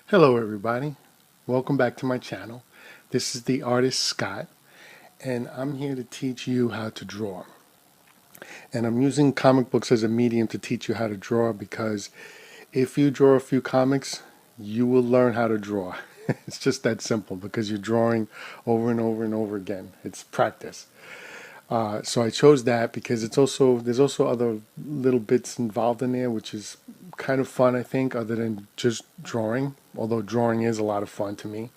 Hello everybody, welcome back to my channel. This is the artist Scott and I'm here to teach you how to draw. And I'm using comic books as a medium to teach you how to draw because if you draw a few comics, you will learn how to draw. It's just that simple because you're drawing over and over and over again. It's practice. So I chose that because there's also other little bits involved in there, which is kind of fun, I think, other than just drawing. Although drawing is a lot of fun to me.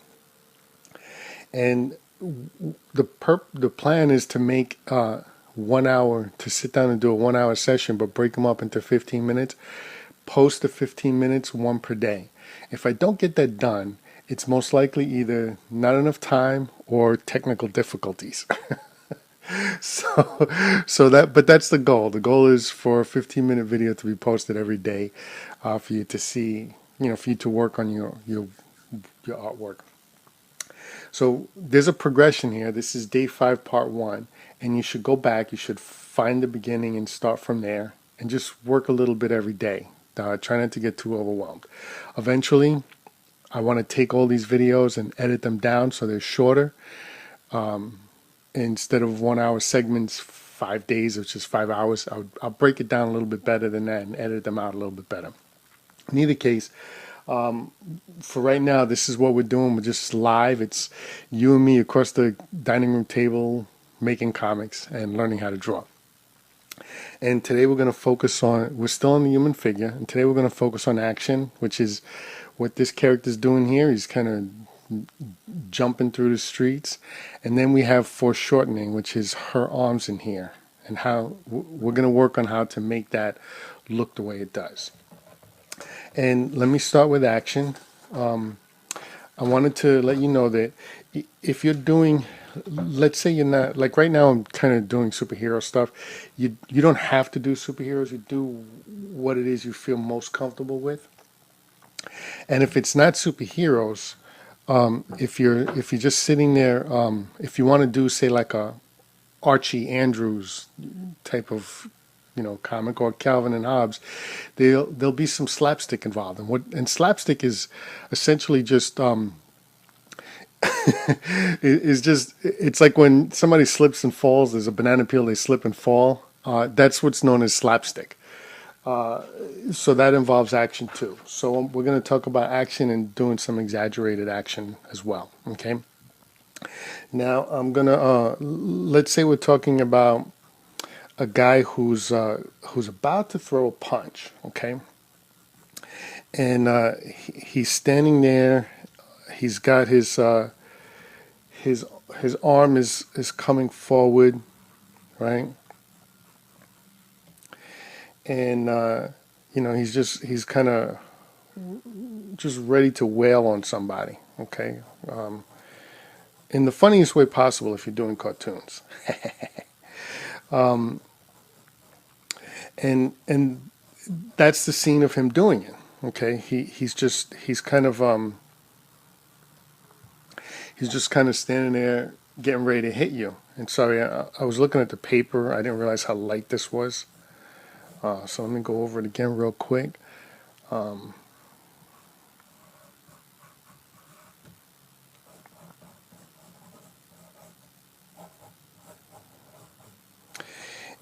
And the plan is to make 1 hour, to sit down and do a 1 hour session, but break them up into 15 minutes. Post the 15 minutes, one per day. If I don't get that done, it's most likely either not enough time or technical difficulties. But that's the goal. The goal is for a 15-minute video to be posted every day, for you to see, for you to work on your artwork. So there's a progression here. This is day 5, part 1, and you should go back. You should find the beginning and start from there, and just work a little bit every day. Try not to get too overwhelmed. Eventually, I want to take all these videos and edit them down so they're shorter. Instead of 1 hour segments, 5 days, which is 5 hours, I'll break it down a little bit better than that and edit them out a little bit better. In either case, for right now, this is what we're doing. We're just live. It's you and me across the dining room table making comics and learning how to draw. And today we're going to focus on, we're still on the human figure, and today we're going to focus on action, which is what this character's doing here. He's kind of jumping through the streets. And then we have foreshortening, which is her arms in here, and how we're going to work on how to make that look the way it does. And let me start with action. I wanted to let you know that if you're doing, let's say you're not, like right now I'm kind of doing superhero stuff. You don't have to do superheroes. You do what it is you feel most comfortable with. And if it's not superheroes, if you're just sitting there, if you want to do, say, like a Archie Andrews type of comic, or Calvin and Hobbes, there'll be some slapstick involved. And slapstick is essentially just it's like when somebody slips and falls. There's a banana peel, they slip and fall. That's what's known as slapstick. So that involves action too. So we're going to talk about action and doing some exaggerated action as well. Okay. Now I'm gonna let's say we're talking about a guy who's about to throw a punch. Okay. And he's standing there. He's got his arm is coming forward, right? And he's kind of just ready to wail on somebody. Okay, in the funniest way possible if you're doing cartoons. And that's the scene of him doing it. Okay, he's just kind of standing there getting ready to hit you. And sorry, I was looking at the paper. I didn't realize how light this was. So let me go over it again real quick.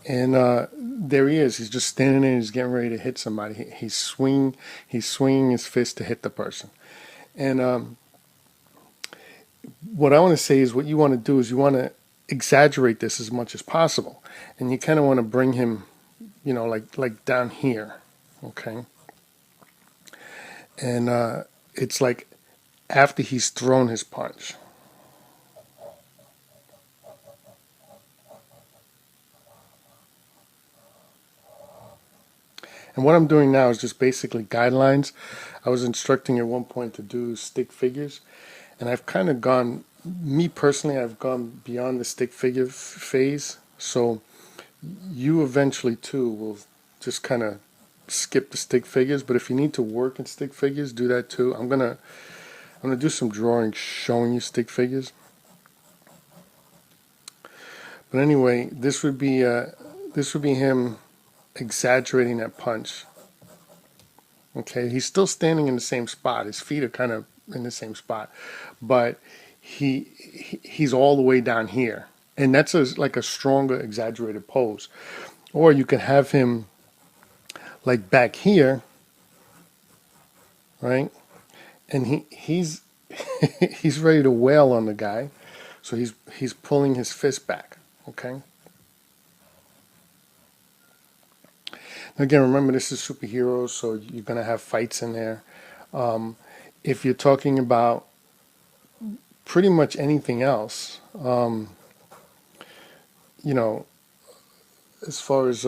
And there he is. He's just standing there. He's getting ready to hit somebody. He's swinging his fist to hit the person. And what I want to say is, what you want to do is you want to exaggerate this as much as possible, and you kind of want to bring him, like down here, okay? And it's like after he's thrown his punch. And what I'm doing now is just basically guidelines. I was instructing at one point to do stick figures, and I've kind of gone, me personally, I've gone beyond the stick figure phase. So you eventually too will just kind of skip the stick figures. But if you need to work in stick figures, do that too. I'm gonna do some drawing showing you stick figures. But anyway, this would be him exaggerating that punch. Okay, he's still standing in the same spot. His feet are kind of in the same spot, but he's all the way down here, and that's like a stronger, exaggerated pose. Or you can have him like back here, right? And he's he's ready to wail on the guy, so he's pulling his fist back. Okay. Again, remember this is superheroes, so you're gonna have fights in there. If you're talking about pretty much anything else, you know, as far as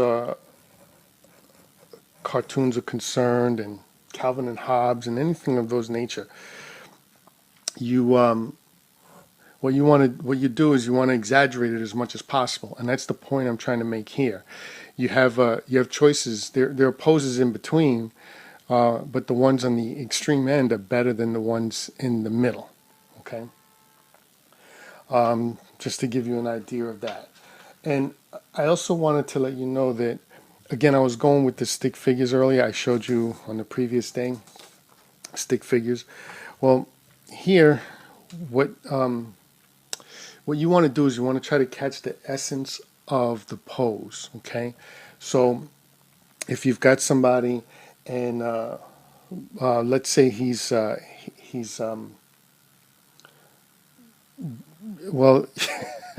cartoons are concerned, and Calvin and Hobbes, and anything of those nature, you what you do is you want to exaggerate it as much as possible, and that's the point I'm trying to make here. You have choices. There are poses in between, but the ones on the extreme end are better than the ones in the middle. Okay, just to give you an idea of that. And I also wanted to let you know that, again, I was going with the stick figures earlier. I showed you on the previous day, stick figures. Well, here, what you want to do is you want to try to catch the essence of the pose. Okay, so if you've got somebody, and let's say he's well,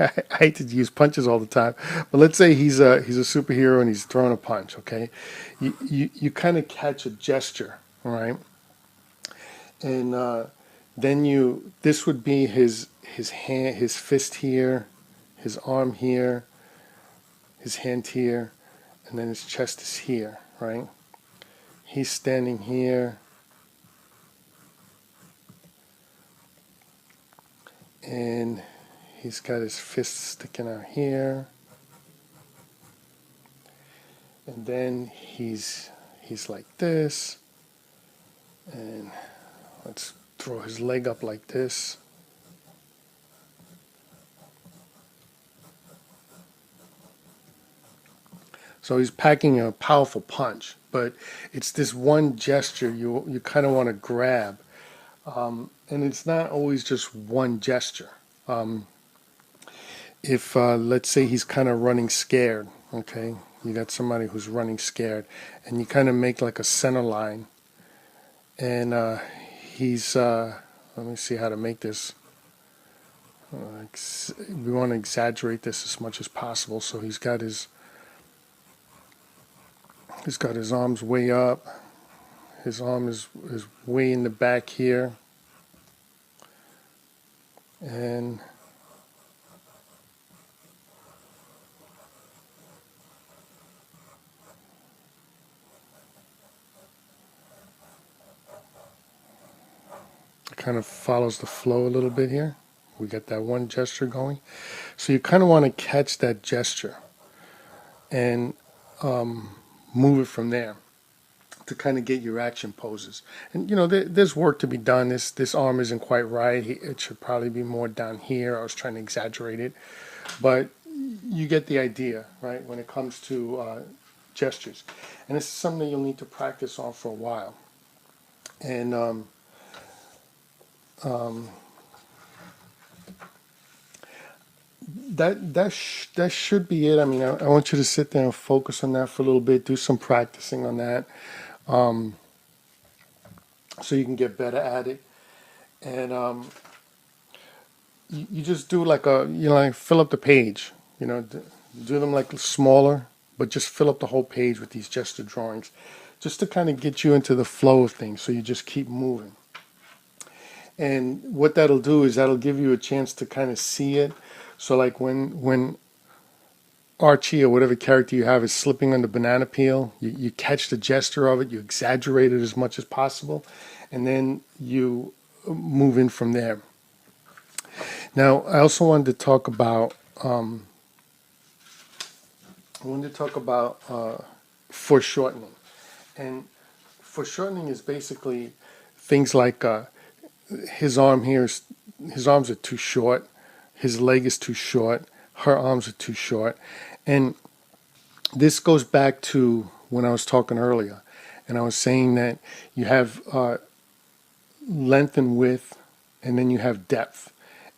I hate to use punches all the time, but let's say he's a superhero and he's throwing a punch. Okay, you kind of catch a gesture, all right, and then this would be his hand, his fist here, his arm here, his hand here, and then his chest is here, right? He's standing here, and he's got his fist sticking out here, and then he's like this, and let's throw his leg up like this. So he's packing a powerful punch, but it's this one gesture you kind of want to grab, and it's not always just one gesture. If let's say he's kind of running scared, okay, you got somebody who's running scared, and you kind of make like a center line, and he's let me see how to make this. We want to exaggerate this as much as possible. So he's got his arms way up. His arm is way in the back here. And it kind of follows the flow a little bit here. We got that one gesture going. So you kind of want to catch that gesture and move it from there to kind of get your action poses. And there's work to be done. This arm isn't quite right. It should probably be more down here. I was trying to exaggerate it, but you get the idea, right? When it comes to gestures, and this is something you'll need to practice on for a while. And that should be it. I mean, I want you to sit there and focus on that for a little bit. Do some practicing on that, so you can get better at it. And you just do like like fill up the page. Do them like smaller, but just fill up the whole page with these gesture drawings, just to kind of get you into the flow of things. So you just keep moving. And what that'll do is that'll give you a chance to kind of see it. So like when Archie or whatever character you have is slipping on the banana peel, you catch the gesture of it, you exaggerate it as much as possible, and then you move in from there. Now, I also wanted to talk about foreshortening. And foreshortening is basically things like his arms are too short, his leg is too short, her arms are too short. And this goes back to when I was talking earlier. and I was saying that you have length and width, and then you have depth.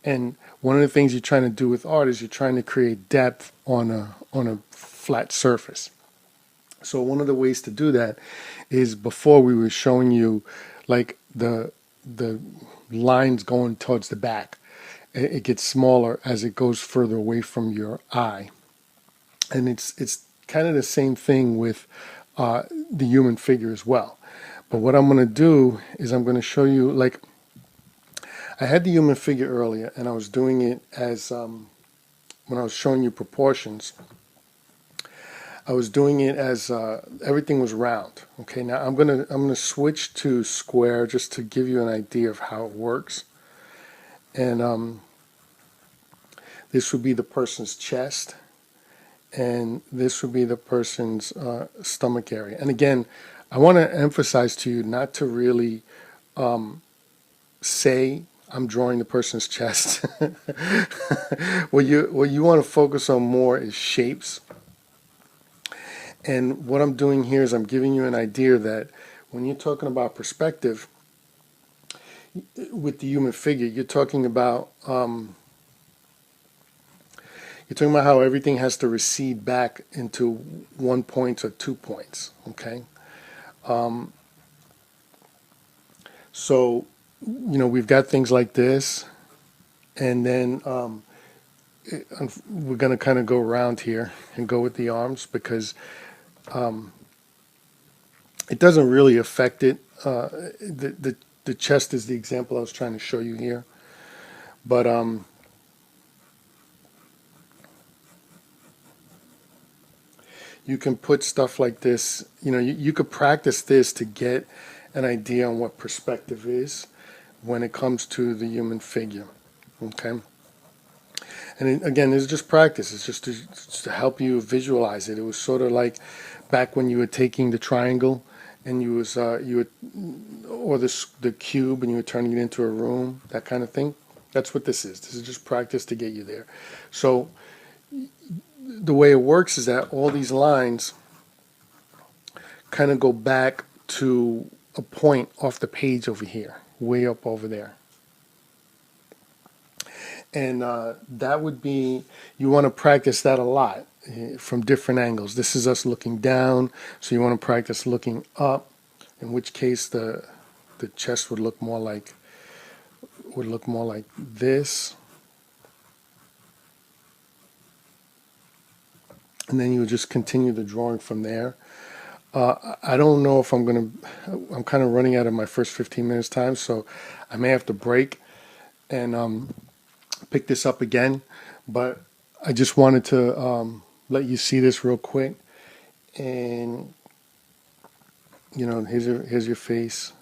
And one of the things you're trying to do with art is you're trying to create depth on a flat surface. So one of the ways to do that is, before we were showing you like the lines going towards the back. It gets smaller as it goes further away from your eye. And it's kind of the same thing with the human figure as well. But what I'm going to do is I'm going to show you, like, I had the human figure earlier, and I was doing it as, when I was showing you proportions, I was doing it as everything was round. Okay, now I'm gonna switch to square just to give you an idea of how it works. And this would be the person's chest, and this would be the person's stomach area. And again, I want to emphasize to you not to really say I'm drawing the person's chest. What you want to focus on more is shapes. And what I'm doing here is I'm giving you an idea that when you're talking about perspective with the human figure, you're talking about how everything has to recede back into 1 point or 2 points. Okay, so we've got things like this, and then we're going to kind of go around here and go with the arms, because it doesn't really affect it. The chest is the example I was trying to show you here, but you can put stuff like this. You could practice this to get an idea on what perspective is when it comes to the human figure. Okay. And again, this is just practice. It's just to help you visualize it. It was sort of like back when you were taking the triangle and or the cube, and you were turning it into a room, that kind of thing. That's what this is. This is just practice to get you there. So the way it works is that all these lines kind of go back to a point off the page over here, way up over there. And that would be, you want to practice that a lot from different angles. This is us looking down, so you want to practice looking up, in which case the chest would look more like this. And then you would just continue the drawing from there. I don't know if I'm kind of running out of my first 15 minutes time, so I may have to break and pick this up again, but I just wanted to let you see this real quick. And here's your face,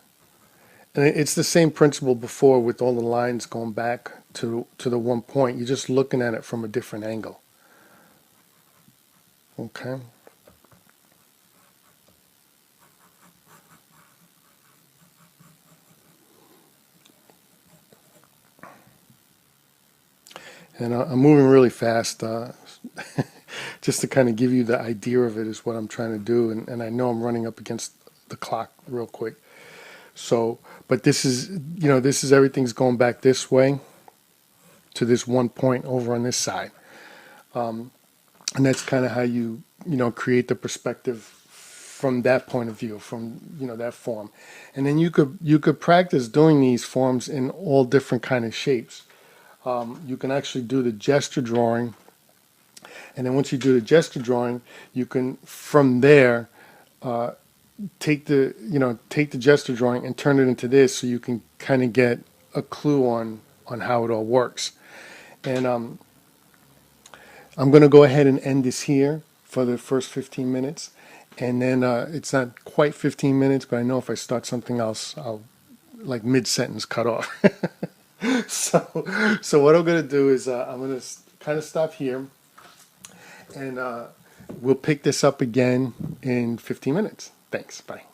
and it's the same principle before, with all the lines going back to the 1 point. You're just looking at it from a different angle. Okay. And I'm moving really fast, just to kind of give you the idea of it is what I'm trying to do. And I know I'm running up against the clock real quick. So, but this is everything's going back this way to this 1 point over on this side. And that's kind of how you create the perspective from that point of view, from that form. And then you could practice doing these forms in all different kind of shapes. You can actually do the gesture drawing, and then once you do the gesture drawing, you can from there take the gesture drawing and turn it into this, so you can kind of get a clue on how it all works. And I'm going to go ahead and end this here for the first 15 minutes, and then it's not quite 15 minutes, but I know if I start something else, I'll like mid-sentence cut off. So what I'm going to do is I'm going to kind of stop here, and we'll pick this up again in 15 minutes. Thanks. Bye.